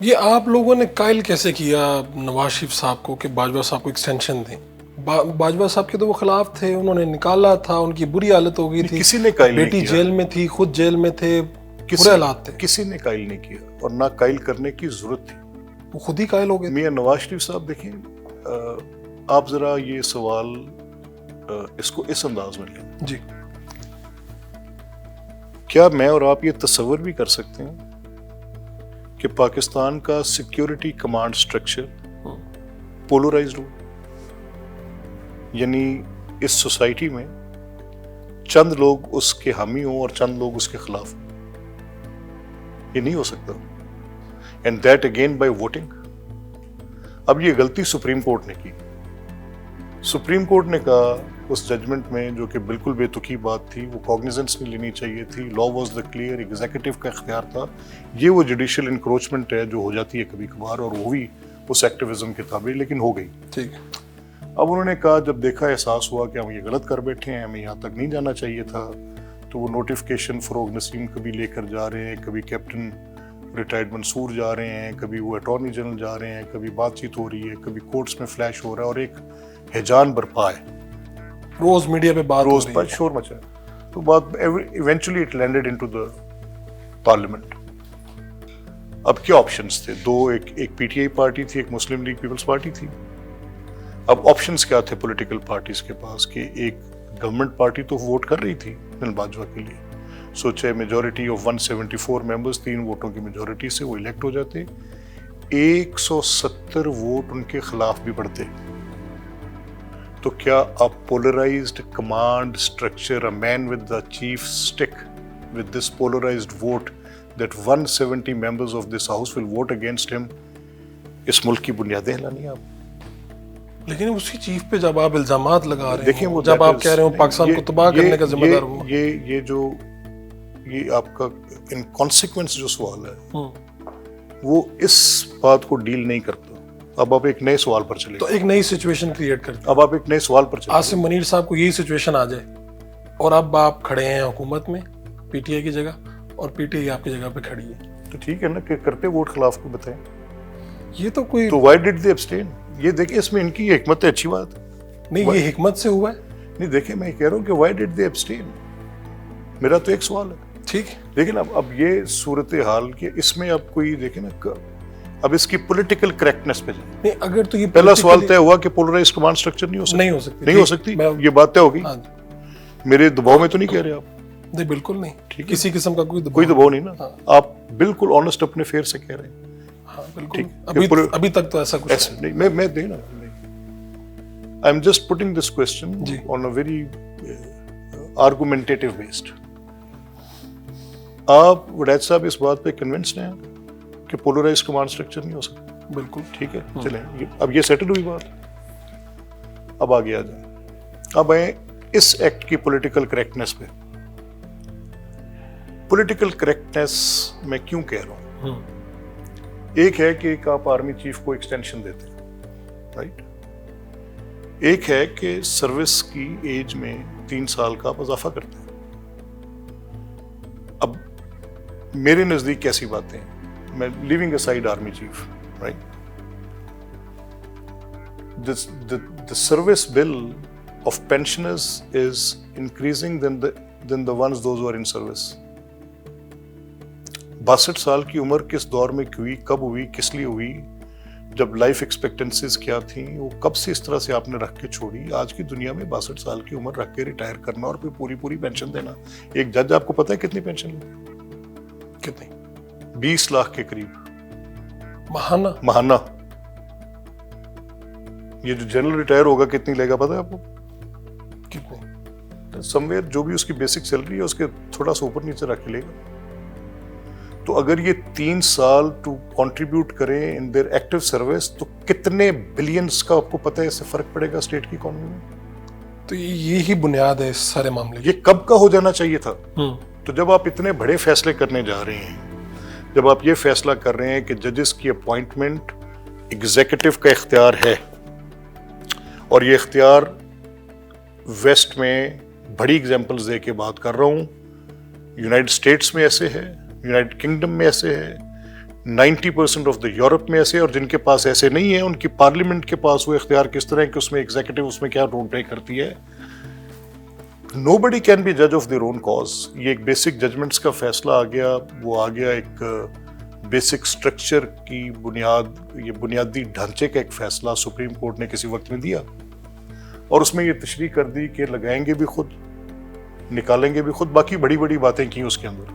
یہ آپ لوگوں نے قائل کیسے کیا نواز شریف صاحب کو کہ باجوہ صاحب کو ایکسٹینشن دیں؟ باجوہ صاحب کے تو وہ خلاف تھے، انہوں نے نکالا تھا، ان کی بری حالت ہو گئی تھی، کسی نے قائل نہیں بیٹی کیا، جیل میں تھی، خود جیل میں تھے، برے حالات تھے، کسی نے قائل نہیں کیا اور نہ قائل کرنے کی ضرورت تھی۔ وہ خود ہی قائل ہو گئے۔ میاں نواز شریف صاحب دیکھیں، آپ ذرا یہ سوال اس کو اس انداز میں لیں، جی، کیا میں اور آپ یہ تصور بھی کر سکتے ہیں کہ پاکستان کا سیکیورٹی کمانڈ سٹرکچر پولرائزڈ ہو؟ یعنی اس سوسائٹی میں چند لوگ اس کے حامی ہوں اور چند لوگ اس کے خلاف ہوں، یہ نہیں ہو سکتا۔ And that again by voting. اب یہ غلطی سپریم کورٹ نے کی۔ سپریم کورٹ نے کہا اس ججمنٹ میں، جو کہ بالکل بے تکی بات تھی، وہ کوگنیزنس نہیں لینی چاہیے تھی، law was the clear, executive کا اختیار تھا۔ یہ وہ جوڈیشل انکروچمنٹ ہے جو ہو جاتی ہے کبھی کبھار، اور وہ بھی اس ایکٹیویزم کے تابع، لیکن ہو گئی۔ ٹھیک ہے۔ اب انہوں نے کہا، جب دیکھا، احساس ہوا کہ ہم یہ غلط کر بیٹھے ہیں، ہمیں یہاں تک نہیں جانا چاہیے تھا، تو وہ نوٹیفکیشن فروغ نسیم کبھی لے کر جا رہے ہیں، کبھی کیپٹن ریٹائرڈ منصور جا رہے ہیں، کبھی وہ اٹارنی جنرل جا رہے ہیں، کبھی بات چیت ہو رہی ہے، کبھی کورٹس میں فلیش ہو رہا ہے، اور ایک ہیجان برپا ہے، روز میڈیا پہ بات ہو روز رہی پر ہے۔ شور مچا ہے۔ تو بات eventually it landed into the parliament. اب کیا آپشنز تھے؟ دو، ایک پی ٹی آئی پارٹی تھی، ایک مسلم لیگ پیپلز پارٹی تھی۔ اب آپشنز کیا تھے پولیٹیکل پارٹیز کے پاس؟ کہ ایک گورنمنٹ پارٹی تو ووٹ کر رہی تھی بل باجوہ کے لیے، سوچے میجورٹی آف 174 ممبرز، 3 ووٹوں کی میجورٹی سے وہ الیکٹ ہو جاتے، 170 ووٹ ان کے خلاف بھی پڑتے۔ تو کیا اب polarized command structure, a man with the chief stick with this polarized vote that 170 members of this house will vote against ہم، اس ملک کی بنیادیں ہلانی آپ؟ لیکن اسی چیف پہ جب آپ الزامات لگا رہے دیکھیں، ہیں، وہ جب آپ کہہ رہے ہو پاکستان کو تباہ کرنے کا ذمہ دار ہوں، یہ آپ کا ان کانسیکوینس جو سوال ہے وہ اس بات کو ڈیل نہیں کرتا۔ اب آپ ایک نئے سوال پر چلے، تو ایک نئی سچویشن کریٹ کرتے ہیں۔ اب آپ ایک نئے سوال پر چلے۔ عاصم منیر صاحب کو یہی سچویشن آ جائے اور اب آپ کھڑے ہیں حکومت میں پی ٹی آئی کی جگہ، اور پی ٹی آئی آپ کی جگہ پہ کھڑی ہے، تو ٹھیک ہے نا، کہ کرتے ووٹ خلاف کو بتائیں، یہ تو کوئی تو وائی ڈڈ دے ابسٹین؟ یہ دیکھیں، اس میں ان کی حکمت ہے، اچھی بات نہیں، یہ حکمت سے ہوا ہے۔ نہیں۔ دیکھیں، میں کہہ رہا ہوں کہ وائی ڈڈ دے ابسٹین، میرا تو ایک سوال ہے۔ ٹھیک ہے، لیکن اب یہ صورتحال کہ اس میں اب کوئی دیکھیں نا، اب اس کی پولیٹیکل کریکٹنس پہ جائیں۔ نہیں، اگر تو یہ پہلا سوال طے ہوا کہ پولرائزڈ کمانڈ اسٹرکچر نہیں ہو سکتی، نہیں ہو سکتی، نہیں ہو سکتی، یہ بات طے ہوگی۔ ہاں، میرے دباؤ میں تو نہیں کہہ رہے آپ؟ نہیں بالکل نہیں، کسی قسم کا کوئی کوئی دباؤ نہیں نا، آپ بالکل آنےسٹ اپنے فیئر سے کہہ رہے ہیں۔ ہاں بالکل، ابھی تک تو ایسا کچھ نہیں، میں دینا، I am just putting this question on a very argumentative based. آپ وڈیت صاحب اس بات پہ کنونسڈ ہیں کہ پولرائزڈ کمانڈ اسٹرکچر نہیں ہو سکتا؟ بالکل ٹھیک ہے، چلیں، اب یہ سیٹل ہوئی بات، اب آگے آ جائیں، اب آئیں اس ایکٹ کی پولیٹیکل کریکٹنس پہ۔ پولیٹیکل کریکٹنس میں کیوں کہہ رہا ہوں؟ ایک ہے کہ ایک آپ آرمی چیف کو ایکسٹینشن دیتے ہیں، رائٹ؟ ایک ہے کہ سروس کی ایج میں 3 سال کا آپ اضافہ کرتے ہیں۔ اب میرے نزدیک کیسی باتیں ہیں، میں leaving aside army chief, right? The service bill of pensioners is increasing than the ones those who are in service. 62 سال کی عمر کس دور میں ہوئی، کب ہوئی، کس لیے ہوئی، جب لائف ایکسپیکٹنسیز کیا تھیں، وہ کب سے اس طرح سے آپ نے رکھ کے چھوڑی؟ آج کی دنیا میں 62 سال کی عمر رکھ کے ریٹائر کرنا اور پھر پوری پینشن دینا۔ ایک جج آپ کو پتہ ہے کتنی پینشن لیتے؟ کتنی؟ 20 لاکھ کے قریب ماہانہ۔ یہ جو جنرل ریٹائر ہوگا کتنی لے گا پتہ ہے آپ کو؟ کتنی؟ سم ویئر جو بھی اس کی بیسک سیلری ہے اس کے تھوڑا سا اوپر نیچے رکھ کے لے گا۔ تو اگر یہ 3 سال ٹو کنٹریبیوٹ کریں ان دیئر ایکٹیو سروس، تو کتنے بلینز کا آپ کو پتہ ہے اس سے فرق پڑے گا اسٹیٹ کی اکانومی میں؟ تو یہی بنیاد ہے اس سارے معاملے یہ کب کا ہو جانا چاہیے تھا؟ تو جب آپ اتنے بڑے فیصلے کرنے جا رہے ہیں، جب آپ یہ فیصلہ کر رہے ہیں کہ ججز کی اپوائنٹمنٹ ایگزیکٹو کا اختیار ہے، اور یہ اختیار ویسٹ میں بڑی ایگزامپلز دے کے بات کر رہا ہوں، یونائٹڈ اسٹیٹس میں ایسے ہے، یونائٹڈ کنگڈم میں ایسے ہے، 90% آف دا یورپ میں ایسے، اور جن کے پاس ایسے نہیں ہیں ان کی پارلیمنٹ کے پاس وہ اختیار کس طرح ہے کہ اس میں ایگزیکٹو اس میں کیا رول پلے کرتی ہے. Nobody can be judge of their own cause. یہ ایک بیسک ججمنٹس کا فیصلہ آ گیا، وہ آ گیا ایک بیسک سٹرکچر کی بنیاد، یہ بنیادی ڈھانچے کا ایک فیصلہ سپریم کورٹ نے کسی وقت میں دیا، اور اس میں یہ تشریح کر دی کہ لگائیں گے بھی خود، نکالیں گے بھی خود. باقی بڑی بڑی باتیں کی اس کے اندر،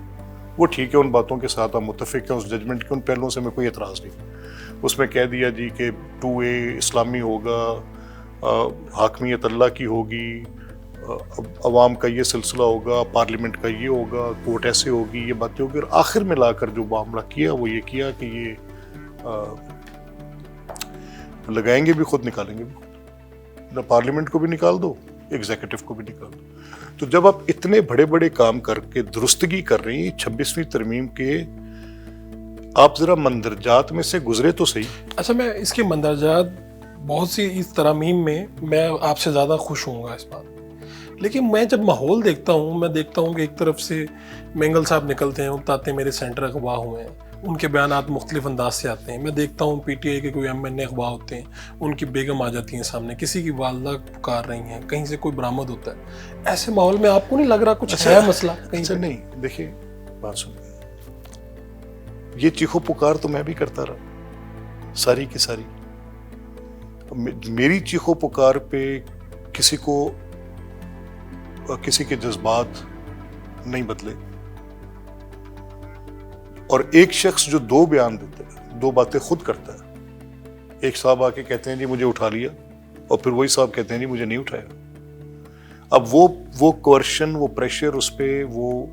وہ ٹھیک ہے، ان باتوں کے ساتھ آپ متفق ہیں، اس ججمنٹ کے ان پہلوؤں سے میں کوئی اعتراض نہیں. اس میں کہہ دیا جی کہ 2A اسلامی ہوگا، حاکمیت اللہ کی ہوگی، عوام کا یہ سلسلہ ہوگا، پارلیمنٹ کا یہ ہوگا، کورٹ ایسے ہوگی، یہ باتیں ہوگی، اور آخر میں لا کر جو معاملہ کیا وہ یہ کیا کہ یہ لگائیں گے بھی خود، نکالیں گے بھی خود. نہ پارلیمنٹ کو بھی نکال دو، ایگزیکٹو کو بھی نکال دو. تو جب آپ اتنے بڑے بڑے کام کر کے درستگی کر رہی ہیں 26ویں ترمیم کے، آپ ذرا مندرجات میں سے گزرے تو صحیح. اچھا، میں اس کے مندرجات بہت سی اس ترامیم میں آپ سے زیادہ خوش ہوں گا اس بات، لیکن میں جب ماحول دیکھتا ہوں، میں دیکھتا ہوں کہ ایک طرف سے مینگل صاحب نکلتے ہیں، بتاتے ہیں میرے سینٹر اغوا ہوئے ہیں، ان کے بیانات مختلف انداز سے آتے ہیں. میں دیکھتا ہوں PTI کے کوئی MNA اغوا ہوتے ہیں، ان کی بیگم آ جاتی ہیں سامنے، کسی کی والدہ پکار رہی ہیں، کہیں سے کوئی برآمد ہوتا ہے. ایسے ماحول میں آپ کو نہیں لگ رہا کچھ ہے مسئلہ کہیں؟ اچھا نہیں، دیکھیں بات سنیں، یہ چیخو پکار تو میں بھی کرتا رہا ساری کی ساری. میری چیخو پکار پہ کسی کے جذبات نہیں بدلے، اور ایک شخص جو 2 بیان دیتا ہے، 2 باتیں خود کرتا ہے. ایک صاحب آ کے کہتے ہیں جی مجھے اٹھا لیا، اور پھر وہی صاحب کہتے ہیں جی مجھے نہیں اٹھایا. اب وہ کوئرشن، وہ پریشر اس پہ، وہ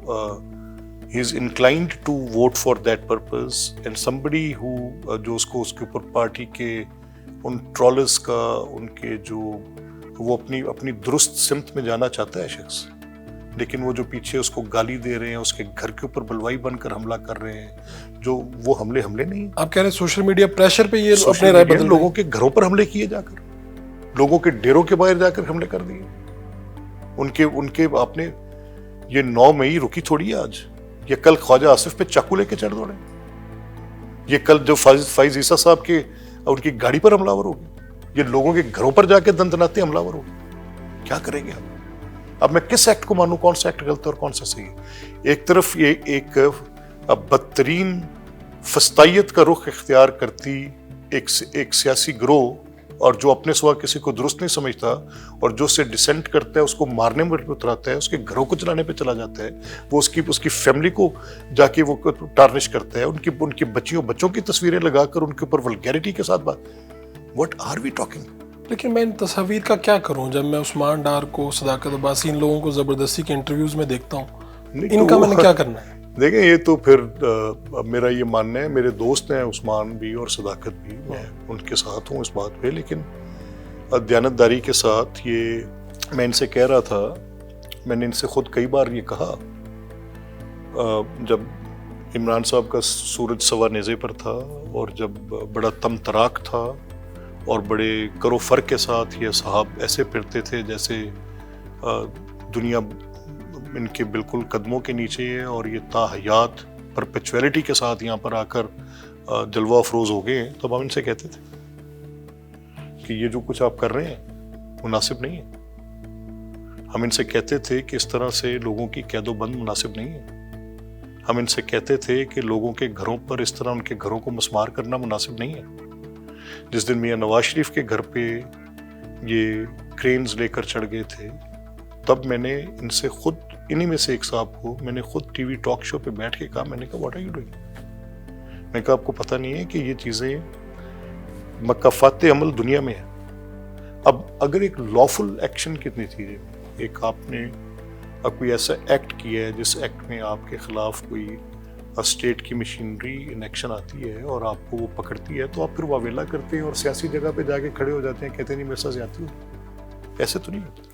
he is inclined to vote for that purpose, and somebody who جو اس کو اس کے اوپر پارٹی کے ان ٹرولرز کا، ان کے جو وہ اپنی درست سمت میں جانا چاہتا ہے شخص، لیکن وہ جو پیچھے اس کو گالی دے رہے ہیں، اس کے گھر کے اوپر بلوائی بن کر حملہ کر رہے ہیں، جو وہ حملے نہیں. آپ کہہ رہے ہیں سوشل میڈیا پریشر پہ یہ اپنے رائے بدل، لوگوں کے گھروں پر حملے کیے جا کر، لوگوں کے ڈیروں کے باہر جا کر حملے کر دیے. ان کے آپ نے یہ 9 مئی رکی تھوڑی ہے آج، یہ کل خواجہ آصف پہ چاقو لے کے چڑھ دوڑے، یہ کل جو فائز عیسیٰ صاحب کے ان کی گاڑی پر حملہ ور ہو گئے، یہ لوگوں کے گھروں پر جا کے دندناتے حملہ ور ہو گئے. کیا کریں گے ہم؟ اب میں کس ایکٹ کو مانوں، کون سا ایکٹ غلط ہے اور کون سا صحیح ہے؟ ایک طرف یہ ایک بدترین فسطائیت کا رخ اختیار کرتی ایک سیاسی گروہ، اور جو اپنے سوا کسی کو درست نہیں سمجھتا، اور جو اس سے ڈسینٹ کرتا ہے، اس کو مارنے میں اتراتا ہے، اس کے گھروں کو چلانے پہ چلا جاتا ہے، وہ اس کی فیملی کو جا کے وہ ٹارنش کرتا ہے، ان کی بچوں کی تصویریں لگا کر ان کے اوپر ولگیرٹی کے ساتھ بات. What are we talking? لیکن میں ان تصاویر کا کیا کروں جب میں عثمان ڈار کو، صداقت عباسی، ان لوگوں کو زبردستی کے انٹرویوز میں دیکھتا ہوں، ان کا میں نے کیا کرنا ہے؟ دیکھیں یہ تو پھر میرا یہ ماننا ہے، میرے دوست ہیں عثمان بھی اور صداقت بھی، میں ان کے ساتھ ہوں اس بات پہ، لیکن دیانتداری کے ساتھ یہ میں ان سے کہہ رہا تھا، میں نے ان سے خود کئی بار یہ کہا جب عمران صاحب کا سورج سوا نیزے پر تھا، اور جب بڑا تم تراک تھا، اور بڑے کرو فرق کے ساتھ یہ صاحب ایسے پھرتے تھے جیسے دنیا ان کے بالکل قدموں کے نیچے ہے، اور یہ تا حیات پرپیچویلٹی کے ساتھ یہاں پر آ کر جلوہ افروز ہو گئے ہیں. تو ہم ان سے کہتے تھے کہ یہ جو کچھ آپ کر رہے ہیں مناسب نہیں ہے. ہم ان سے کہتے تھے کہ اس طرح سے لوگوں کی قید و بند مناسب نہیں ہے. ہم ان سے کہتے تھے کہ لوگوں کے گھروں پر اس طرح ان کے گھروں کو مسمار کرنا مناسب نہیں ہے. جس دن میاں نواز شریف کے گھر پہ یہ کرینز لے کر چڑھ گئے تھے، تب میں نے ان سے خود، انہی میں سے ایک صاحب کو میں نے خود ٹی وی ٹاک شو پہ بیٹھ کے کہا، میں نے کہا واٹ آر یو ڈوئنگ؟ میں نے کہا آپ کو پتہ نہیں ہے کہ یہ چیزیں مکافات عمل دنیا میں ہے. اب اگر ایک لافل ایکشن کے نتیجے میں ایک آپ نے کوئی ایسا ایکٹ کیا ہے جس ایکٹ میں آپ کے خلاف کوئی اسٹیٹ کی مشینری ان ایکشن آتی ہے اور آپ کو وہ پکڑتی ہے، تو آپ پھر واویلا کرتے ہیں اور سیاسی جگہ پہ جا کے کھڑے ہو جاتے ہیں، کہتے ہیں نہیں میرے ساتھ زیادتی ہو. ایسے تو نہیں ہوتا.